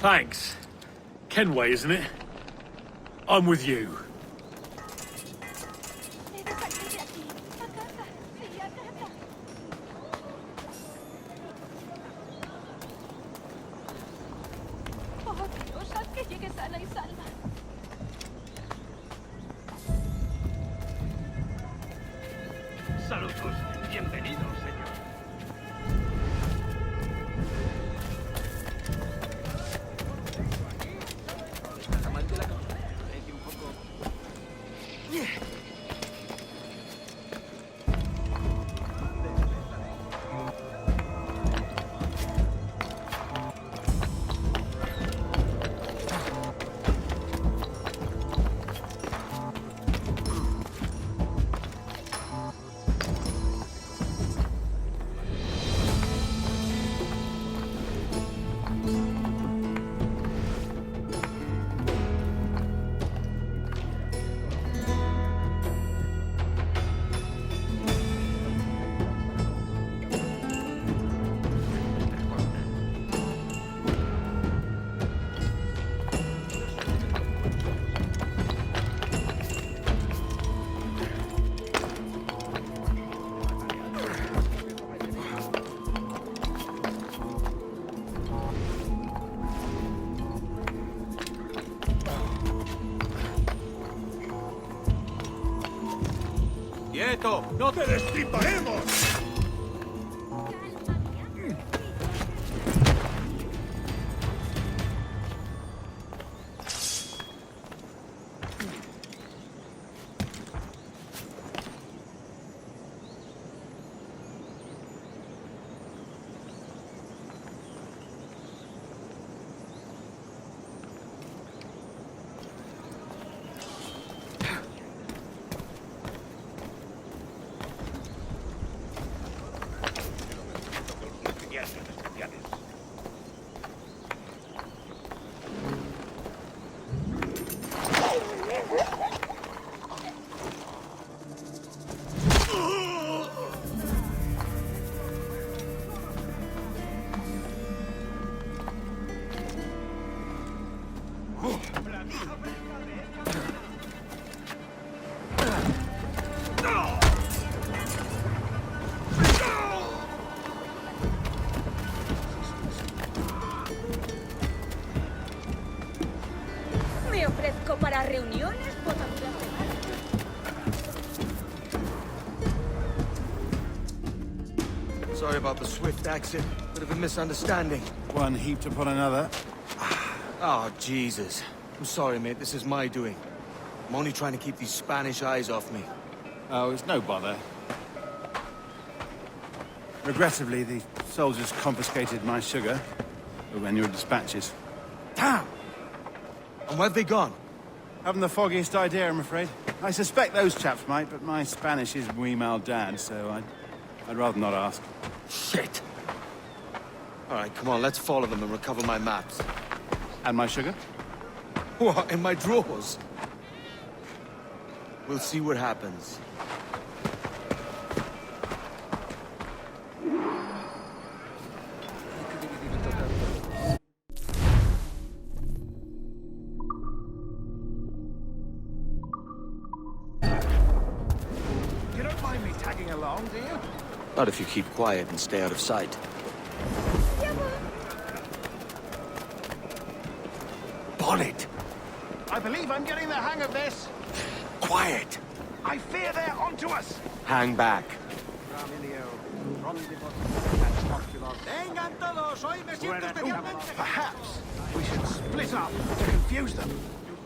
Thanks. Kenway, isn't it? I'm with you. Saludos, bienvenido, señor. ¡Quieto! ¡No te destriparemos! Me ofrezco para reuniones, Sorry about the swift exit. Bit of a misunderstanding. One heaped upon another. Oh, Jesus. I'm sorry, mate. This is my doing. I'm only trying to keep these Spanish eyes off me. Oh, it's no bother. Regrettably, the soldiers confiscated my sugar when your dispatches. Damn! And where've they gone? Haven't the foggiest idea, I'm afraid. I suspect those chaps might, but my Spanish is wee mal dad, so I'd rather not ask. Shit! All right, come on, let's follow them and recover my maps. And my sugar? What, in my drawers? We'll see what happens. You don't mind me tagging along, do you? Not if you keep quiet and stay out of sight. Bonnet! I believe I'm getting the hang of this. Quiet! I fear they're onto us. Hang back. Perhaps we should split up to confuse them.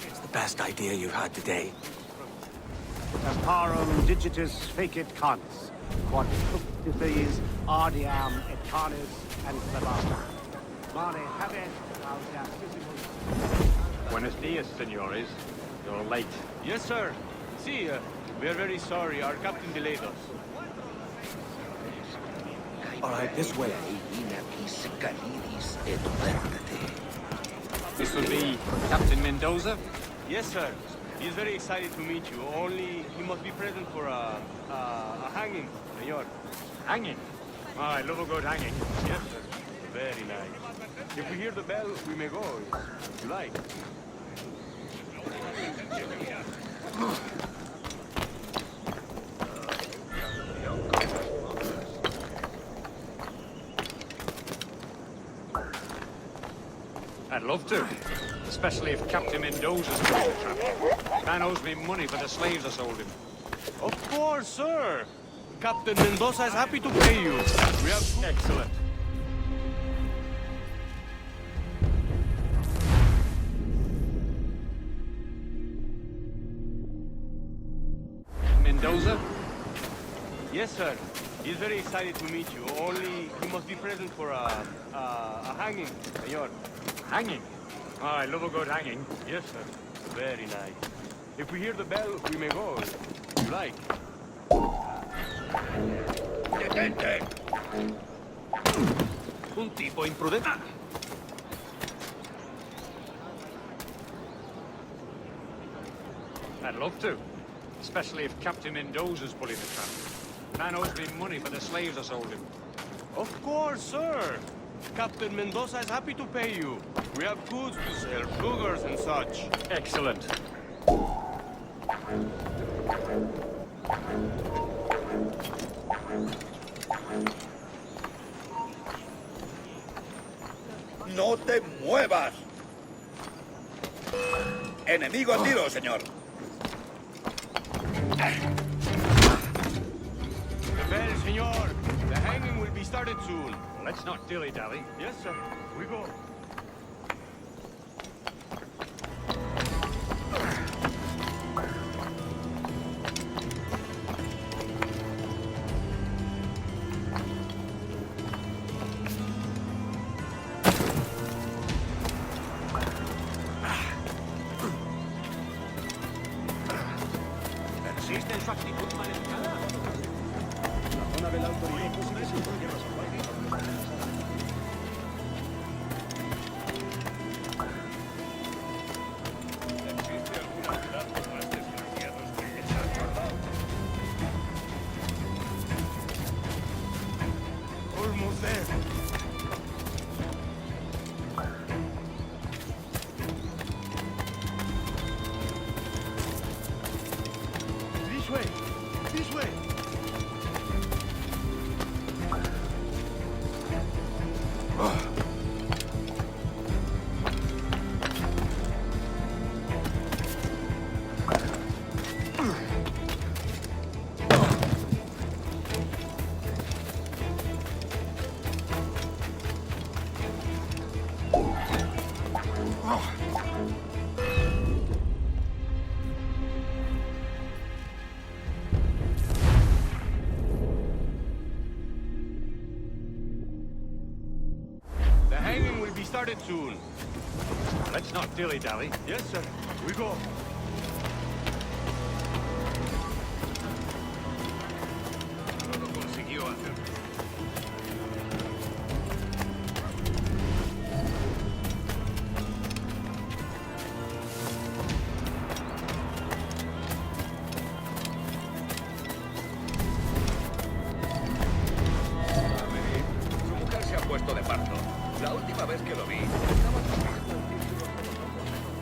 It's the best idea you've had today. Tamparum digitis fecit cans, quod fructifies ardiam et canis and clebata. Mare habet audacissimus. Buenos dias, senores. You're late. Yes, sir. See, we are very sorry. Our captain delayed us. All right, this way. This will be Captain Mendoza? Yes, sir. He is very excited to meet you. Only he must be present for a hanging, senor. Hanging? Oh, I love a good hanging. Yes, sir. Very nice. If we hear the bell, we may go, if you like. I'd love to. Especially if Captain Mendoza's put in the trap. Man owes me money for the slaves I sold him. Of course, sir. Captain Mendoza is happy to pay you. We have... Excellent. Mendoza? Yes, sir. He's very excited to meet you. Only he must be present for a hanging, senor. Hanging? Oh, I love a good hanging. Yes, sir. Very nice. If we hear the bell, we may go, if you like. Detente! Un tipo imprudente. I'd love to. Especially if Captain Mendoza's pulling the trap. Man owes me money for the slaves I sold him. Of course, sir. Captain Mendoza is happy to pay you. We have goods to sell, sugars and such. Excellent. ¡No te muevas! ¡Enemigo a tiro, señor! The bell, senor. The hanging will be started soon. Let's not dilly-dally. Yes, sir. We go. ¿Persiste en su actitud maleducada? Almost there. This way. This way. The hanging will be started soon. Let's not dilly-dally. Yes, sir. We go. No lo consiguió hacer. Su mujer se ha puesto de parto. La última vez que lo vi, estaba sufriendo el título con los ojos negros.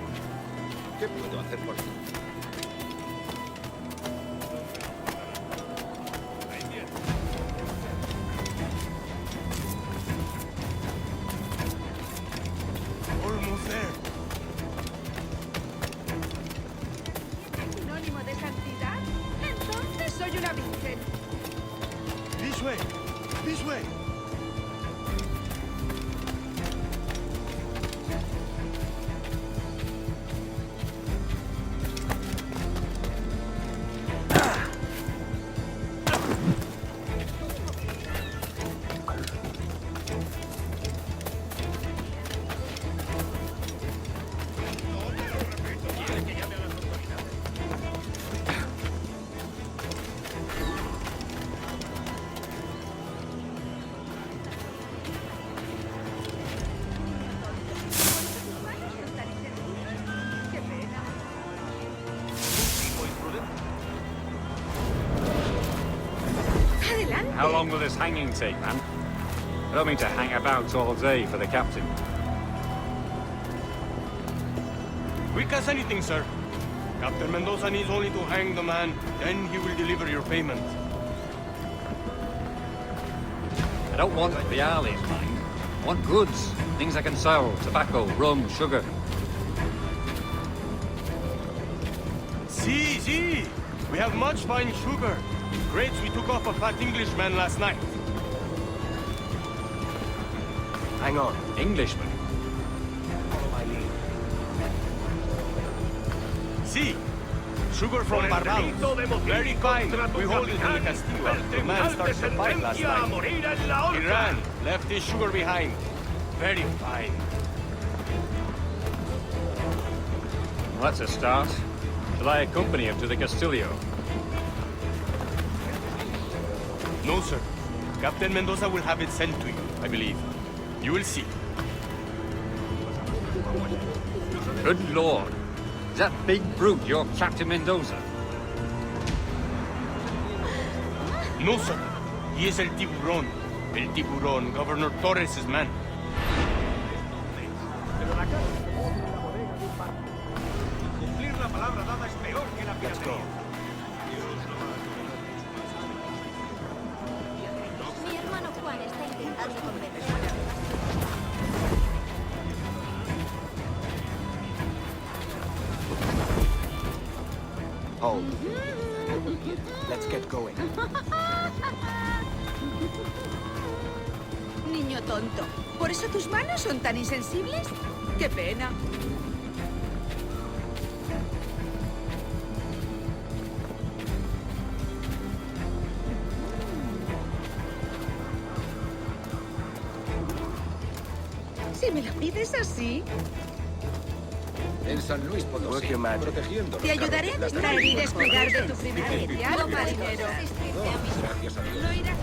¿Qué puedo hacer por ti? Almost there. ¿Sinónimo de santidad? Entonces soy una virgen. This way. This way. Qué pena. Adelante. How long will this hanging take, man? I don't mean to hang about all day for the captain. Quick as anything, sir. Captain Mendoza needs only to hang the man, then he will deliver your payment. I don't want reales, mind. I want goods. Things I can sell. Tobacco, rum, sugar. See. We have much fine sugar. Crates we took off a fat Englishman last night. Hang on. Englishman. See, sugar from Barbados. Very fine. We hold it in the Castillo. The man started a fight last night. He ran, left his sugar behind. Very fine. Well, that's a start. Shall I accompany him to the Castillo? No, sir. Captain Mendoza will have it sent to you, I believe. You will see. Good Lord. Is that big brute your Captain Mendoza? No, sir. He is El Tiburón. El Tiburón, Governor Torres' man. Let's go. Mi hermano Juan está intentando convencerme. Hold. Let's get going. Niño tonto. ¿Por eso tus manos son tan insensibles? ¡Qué pena! Si me la pides así, En San Luis Potosí, protegiendo. te ayudaré a distraer y despegar de tu primer oficial, marinero. Gracias a Dios. No irás.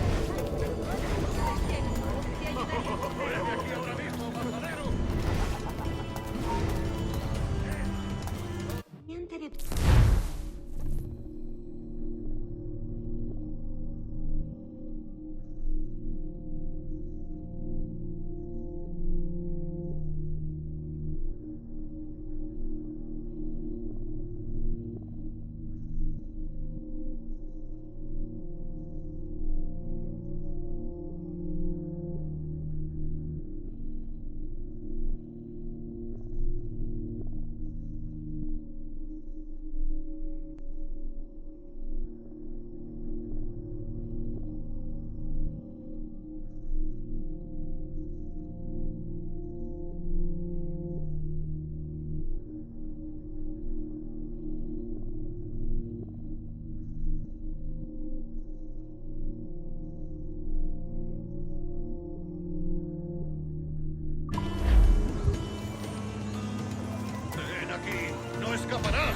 ¡No escaparás!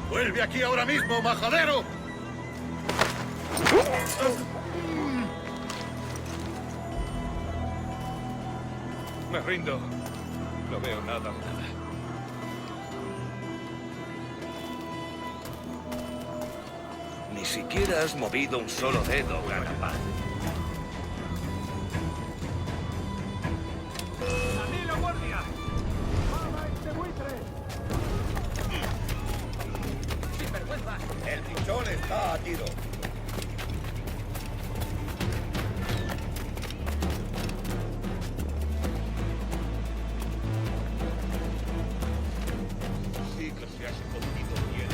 ¡Vuelve aquí ahora mismo, majadero! Me rindo. No veo nada. Ni siquiera has movido un solo dedo, Garapán. El pichón está a tiro. Sí que se ha escondido bien.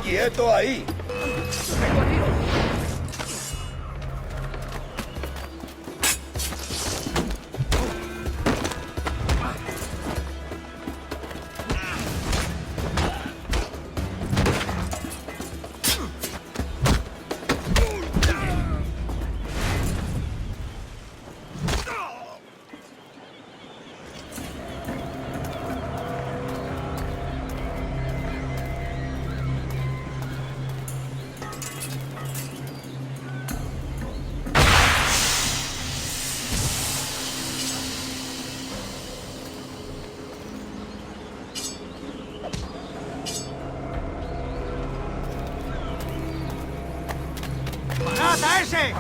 ¡Quieto ahí! ¡Mata a ese!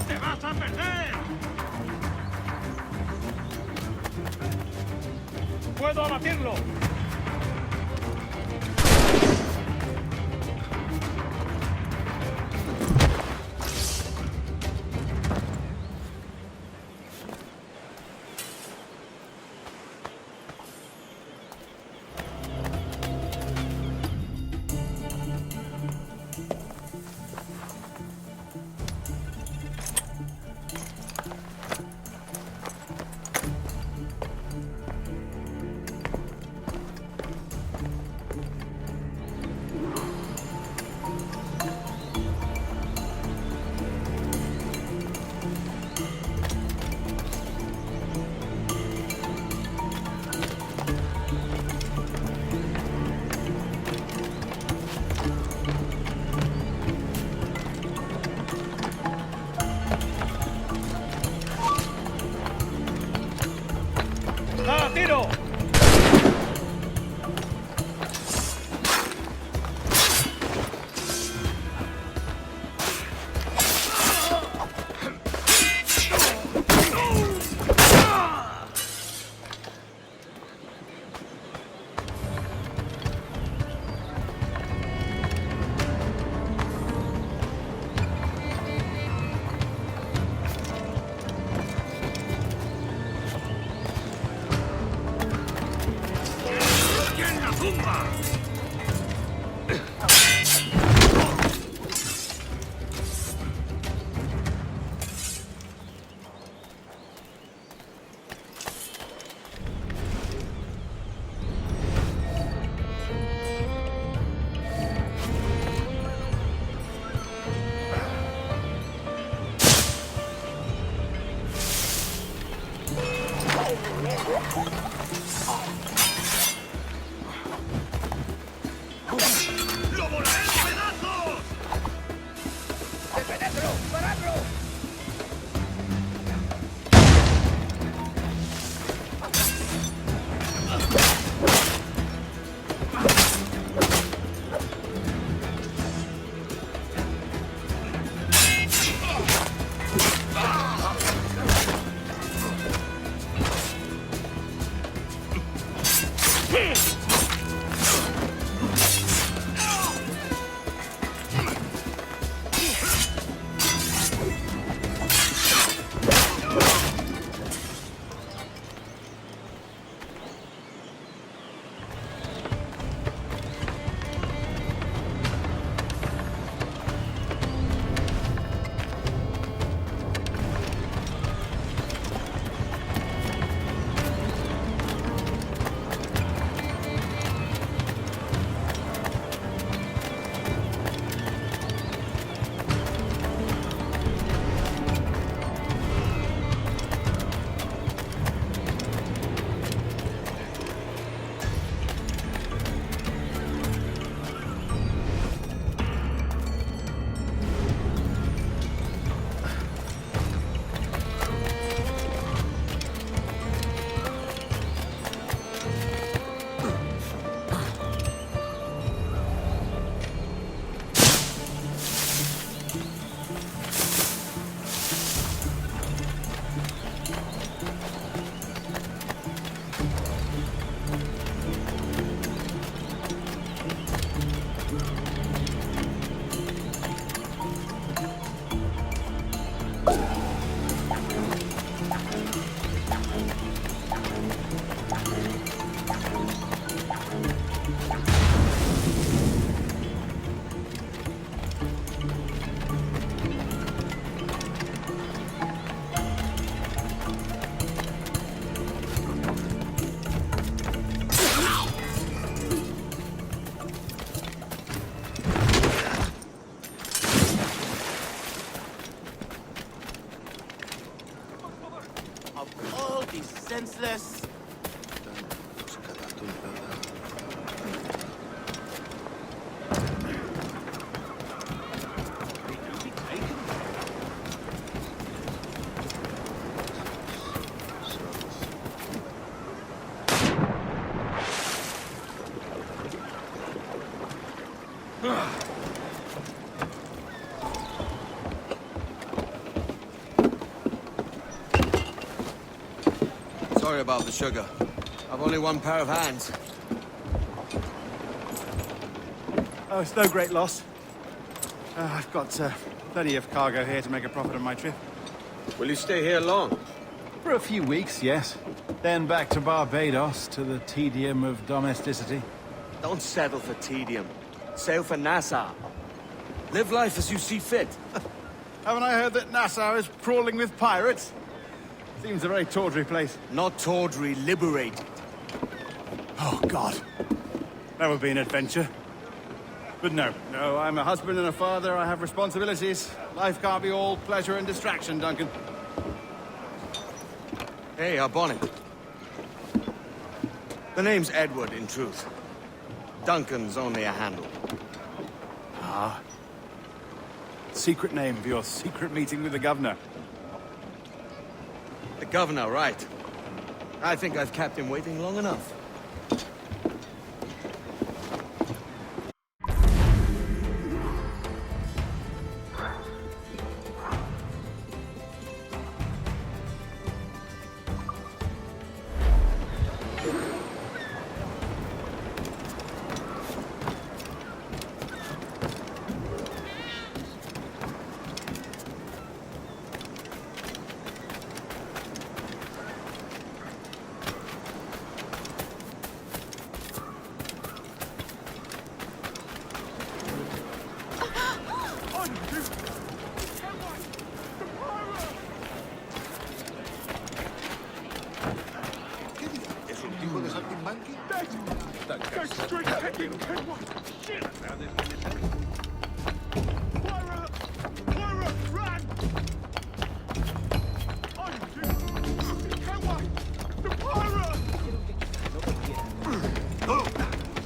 ¡Te vas a perder! ¡Puedo abatirlo! senseless. Sorry about the sugar. I've only one pair of hands. Oh, it's no great loss. I've got plenty of cargo here to make a profit on my trip. Will you stay here long? For a few weeks, yes. Then back to Barbados, to the tedium of domesticity. Don't settle for tedium. Sail for Nassau. Live life as you see fit. Haven't I heard that Nassau is crawling with pirates? Seems a very tawdry place. Not tawdry, liberated. Oh, God. That would be an adventure. But no, I'm a husband and a father. I have responsibilities. Life can't be all pleasure and distraction, Duncan. Hey, our bonnet. The name's Edward, in truth. Duncan's only a handle. Ah. Secret name for your secret meeting with the governor. The governor, right. I think I've kept him waiting long enough. monkey?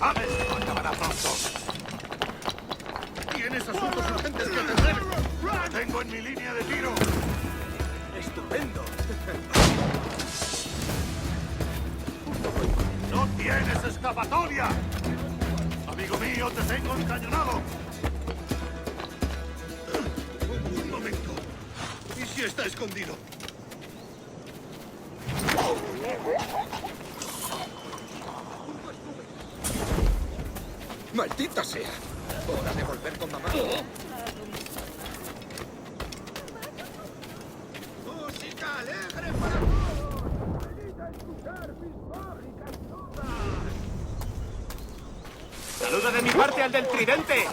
Acabará pronto. Tienes asuntos urgentes que atender. Lo tengo en mi línea de tiro. ¡Estupendo! ¡No tienes escapatoria! Amigo mío, te tengo encañonado. Un momento. ¿Y si está escondido? ¡Maldita sea! Hora de volver con mamá. ¡Música alegre para todos! ¡Venid a escuchar mis mágicas notas! ¡Saluda de mi parte al del tridente!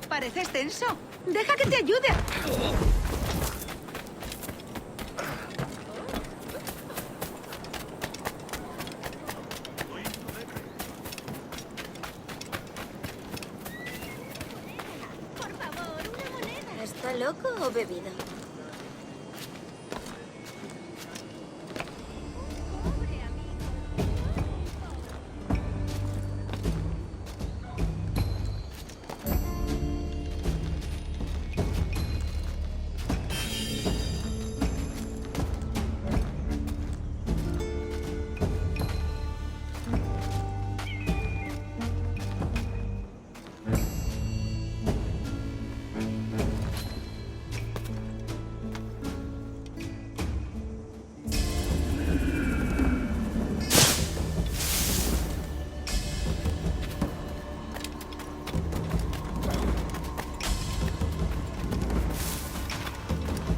Parece extenso. Deja que te ayude. Por favor, una moneda. ¿Está loco o bebido? Pobre amigo.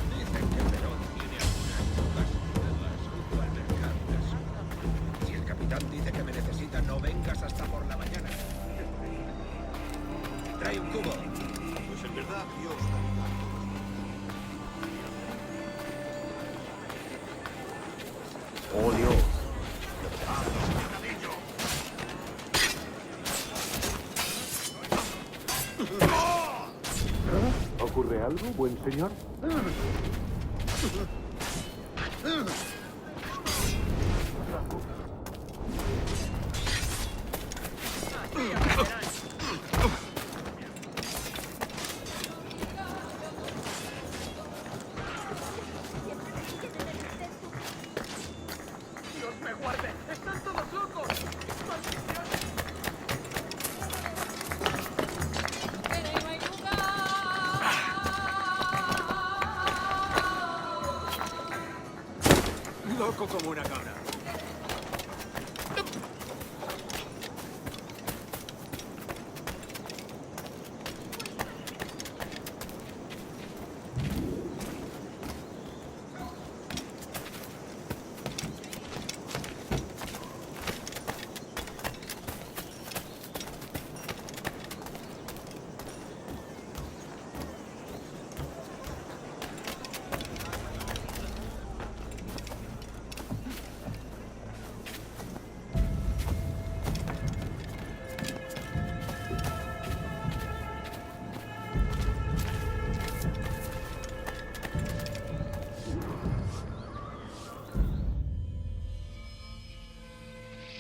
Dicen que Perón tiene algunas dudas sobre el asunto al mercado del sur. Si el capitán dice que me necesita, no vengas hasta por la mañana. Trae un cubo. Pues en verdad, Dios. All yours. ¿Ocurre algo, buen señor? ¡Dios me guarde! ¡Están todos locos! ¡Maldición! Loco como una cabra.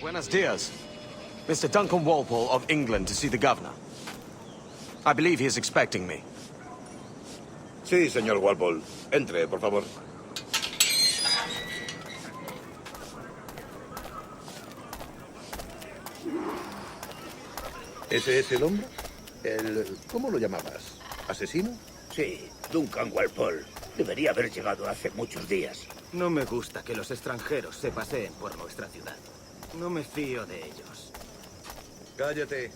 Buenos dias. Mr. Duncan Walpole of England to see the governor. I believe he is expecting me. Sí, señor Walpole. Entre, por favor. ¿Ese es el hombre? ¿Cómo lo llamabas? ¿Asesino? Sí, Duncan Walpole. Debería haber llegado hace muchos días. No me gusta que los extranjeros se paseen por nuestra ciudad. No me fío de ellos. Cállate.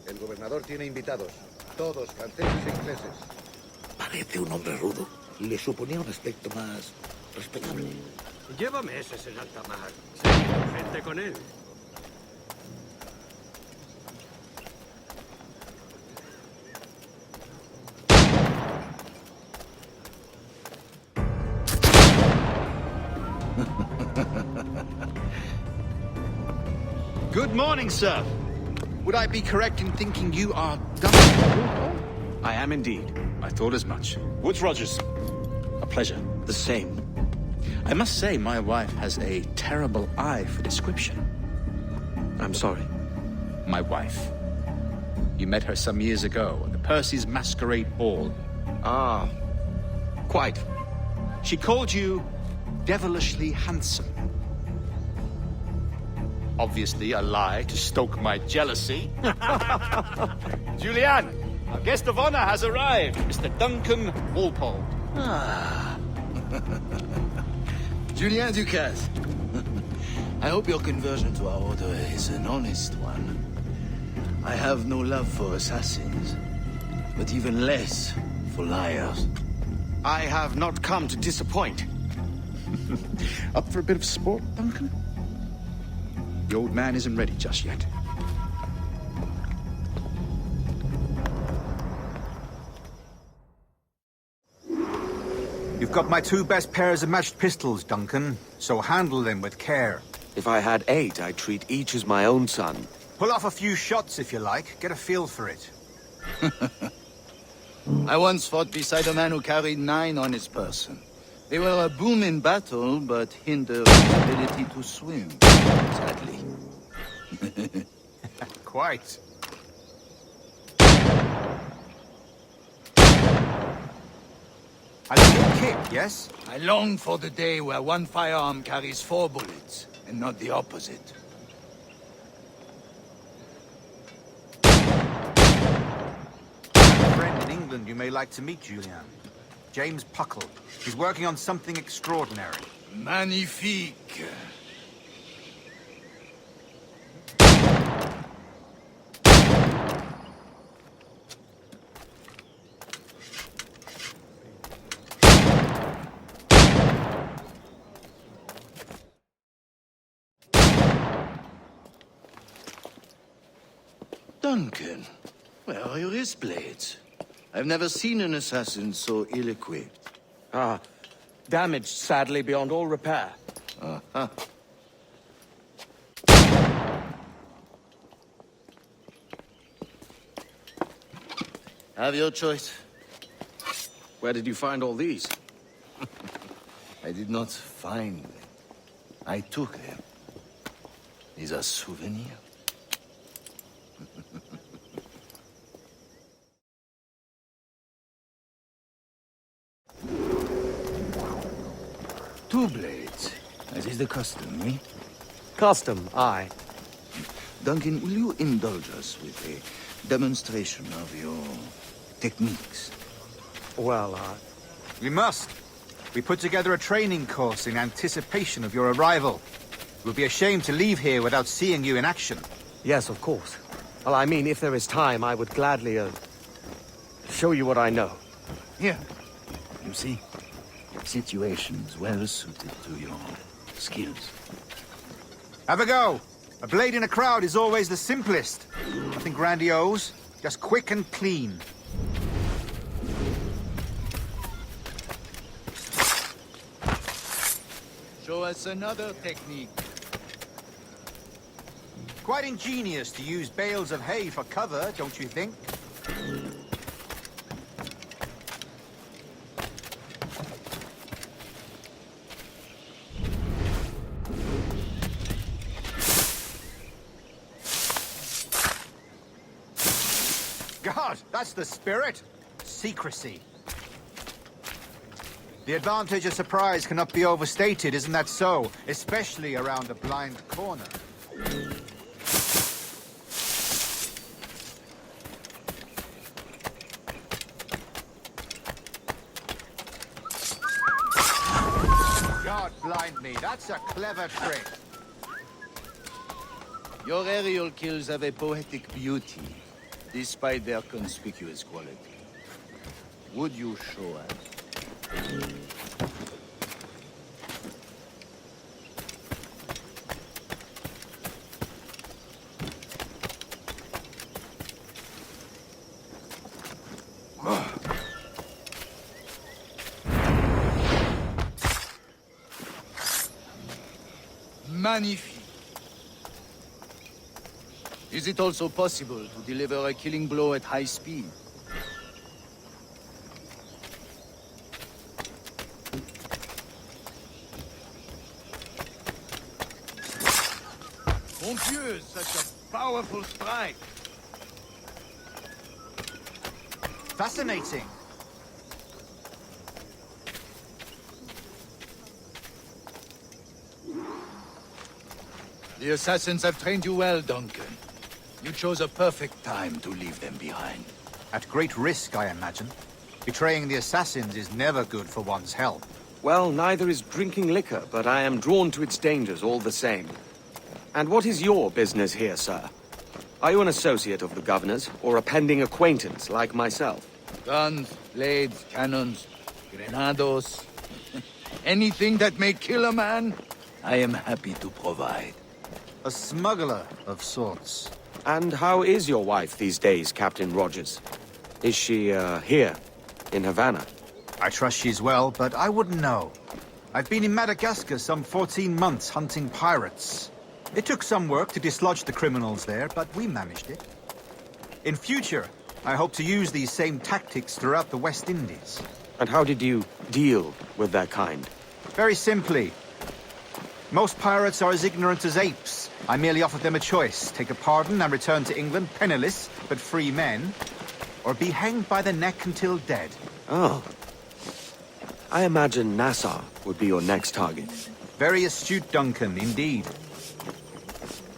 El gobernador tiene invitados. Todos franceses e ingleses. Parece un hombre rudo. Le suponía un aspecto más respetable. Lleva meses en alta mar. Gente con él. Good morning, sir. Would I be correct in thinking you are Duncan? I am indeed. I thought as much. Woods Rogers. A pleasure. The same. I must say, my wife has a terrible eye for description. I'm sorry. My wife. You met her some years ago at the Percy's Masquerade Ball. Ah, quite. She called you devilishly handsome. Obviously a lie to stoke my jealousy. Julianne, our guest of honor has arrived, Mr. Duncan Walpole. Ah. Julien Ducasse. I hope your conversion to our order is an honest one. I have no love for assassins, but even less for liars. I have not come to disappoint. Up for a bit of sport, Duncan? The old man isn't ready just yet. You've got my 2 best pairs of matched pistols, Duncan, so handle them with care. If I had 8, I'd treat each as my own son. Pull off a few shots if you like. Get a feel for it. I once fought beside a man who carried 9 on his person. They were a boom in battle, but hindered his ability to swim, sadly. Quite. A little kick, yes? I long for the day where one firearm carries 4 bullets, and not the opposite. A friend in England you may like to meet, Julian. James Puckle. He's working on something extraordinary. Magnifique. Duncan, where are your wrist blades? I've never seen an assassin so ill-equipped. Ah, damaged sadly beyond all repair. Uh-huh. Have your choice. Where did you find all these? I did not find them. I took them. These are souvenirs. Two blades, as is the custom, eh? Custom, aye. Duncan, will you indulge us with a demonstration of your techniques? Well, We must. We put together a training course in anticipation of your arrival. It would be a shame to leave here without seeing you in action. yes, of course. Well, I mean, if there is time, I would gladly, show you what I know. Here. You see? Situations well suited to your skills. Have a go. A blade in a crowd is always the simplest. Nothing grandiose, just quick and clean. Show us another technique. Quite ingenious to use bales of hay for cover, don't you think? God, that's the spirit. Secrecy. The advantage of surprise cannot be overstated, isn't that so? Especially around a blind corner. God me. That's a clever trick. Your aerial kills have a poetic beauty, despite their conspicuous quality. Would you show us? Magnifique. Is it also possible to deliver a killing blow at high speed? Mon Dieu, such a powerful strike! Fascinating. The assassins have trained you well, Duncan. You chose a perfect time to leave them behind. At great risk, I imagine. Betraying the assassins is never good for one's health. Well, neither is drinking liquor, but I am drawn to its dangers all the same. And what is your business here, sir? Are you an associate of the governor's, or a pending acquaintance like myself? Guns, blades, cannons, grenados. Anything that may kill a man, I am happy to provide. A smuggler of sorts. And how is your wife these days, Captain Rogers? Is she, here, in Havana? I trust she's well, but I wouldn't know. I've been in Madagascar some 14 months hunting pirates. It took some work to dislodge the criminals there, but we managed it. In future, I hope to use these same tactics throughout the West Indies. And how did you deal with that kind? Very simply. Most pirates are as ignorant as apes. I merely offered them a choice. Take a pardon and return to England penniless, but free men, or be hanged by the neck until dead. Oh. I imagine Nassau would be your next target. Very astute, Duncan, indeed.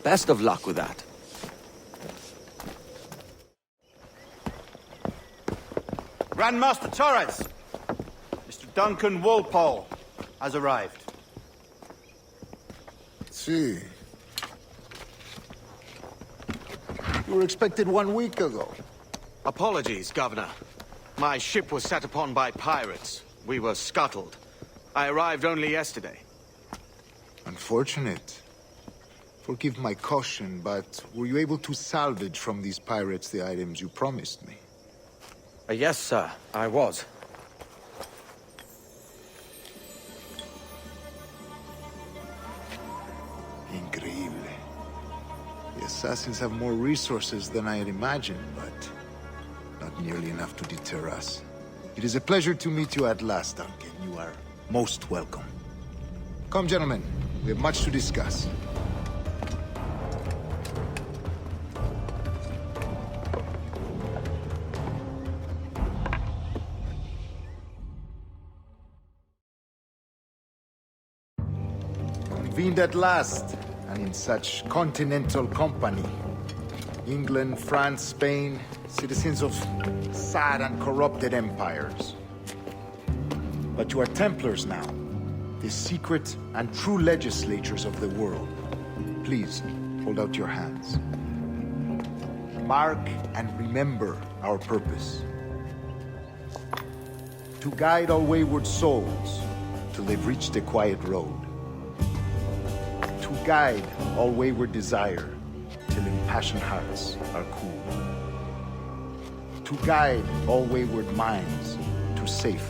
Best of luck with that. Grandmaster Torres! Mr. Duncan Walpole has arrived. See. You were expected 1 week ago. Apologies, Governor. My ship was set upon by pirates. We were scuttled. I arrived only yesterday. Unfortunate. Forgive my caution, but were you able to salvage from these pirates the items you promised me? Yes, sir, I was. Increíble. The assassins have more resources than I had imagined, but not nearly enough to deter us. It is a pleasure to meet you at last, Duncan. You are most welcome. Come, gentlemen. We have much to discuss. Convened at last, and in such continental company. England, France, Spain, citizens of sad and corrupted empires. But you are Templars now, the secret and true legislators of the world. Please, hold out your hands. Mark and remember our purpose. To guide all wayward souls till they've reached a quiet road. To guide all wayward desire till impassioned hearts are cool. To guide all wayward minds to safe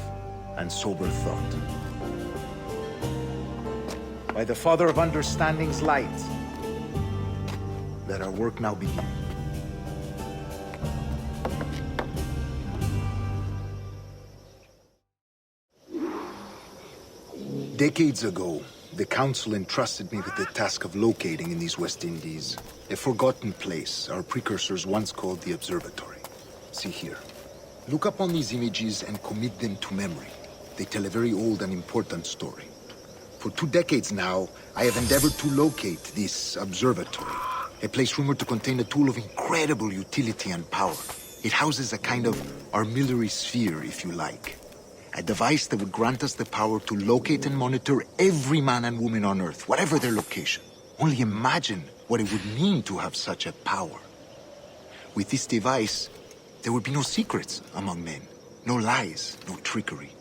and sober thought. By the Father of Understanding's light, let our work now begin. Decades ago, the Council entrusted me with the task of locating in these West Indies a forgotten place our precursors once called the Observatory. See here. Look up on these images and commit them to memory. They tell a very old and important story. For 2 decades now, I have endeavored to locate this observatory, a place rumored to contain a tool of incredible utility and power. It houses a kind of armillary sphere, if you like. A device that would grant us the power to locate and monitor every man and woman on Earth, whatever their location. Only imagine what it would mean to have such a power. With this device, there would be no secrets among men. No lies, no trickery.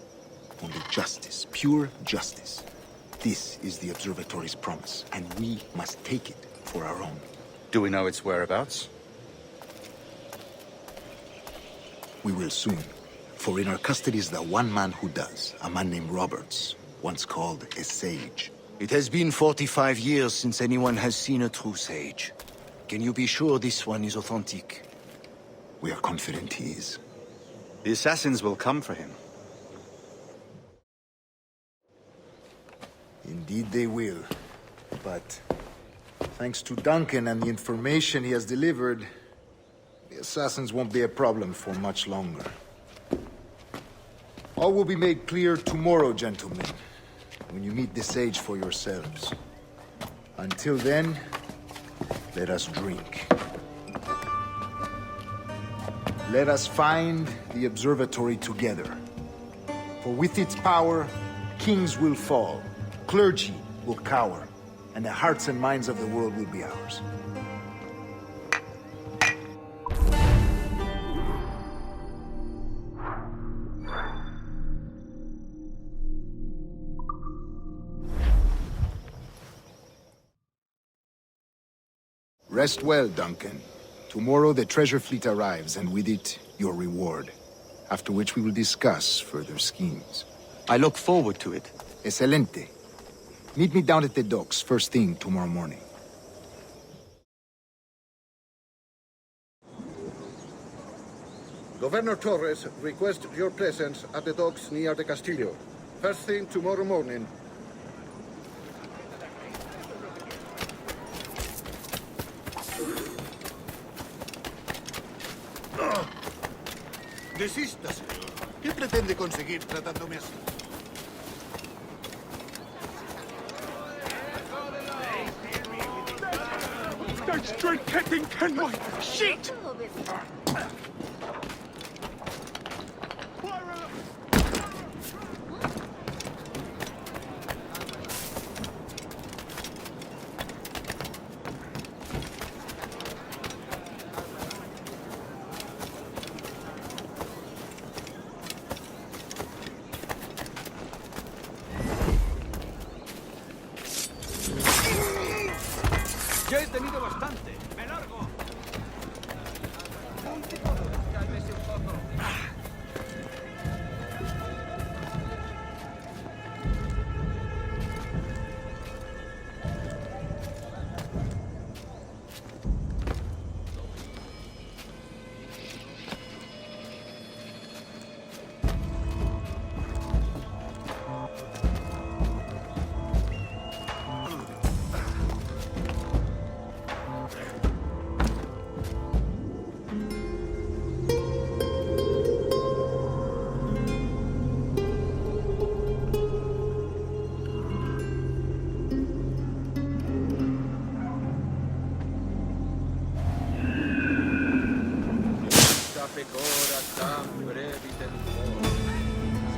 Only justice, pure justice. This is the Observatory's promise, and we must take it for our own. Do we know its whereabouts? We will soon. For in our custody is the one man who does, a man named Roberts, once called a sage. It has been 45 years since anyone has seen a true sage. Can you be sure this one is authentic? We are confident he is. The assassins will come for him. Indeed they will. But thanks to Duncan and the information he has delivered, the assassins won't be a problem for much longer. All will be made clear tomorrow, gentlemen, when you meet the sage for yourselves. Until then, let us drink. Let us find the observatory together. For with its power, kings will fall, clergy will cower, and the hearts and minds of the world will be ours. Rest well, Duncan. Tomorrow the treasure fleet arrives, and with it, your reward. After which we will discuss further schemes. I look forward to it. Excelente. Meet me down at the docks first thing tomorrow morning. Governor Torres requests your presence at the docks near the Castillo. First thing tomorrow morning. Desístase. ¿Qué pretende conseguir tratándome así? Estoy kicking shit! Ya he tenido bastante. ¡Me largo! Cálmese un poco. Pecora tam breviter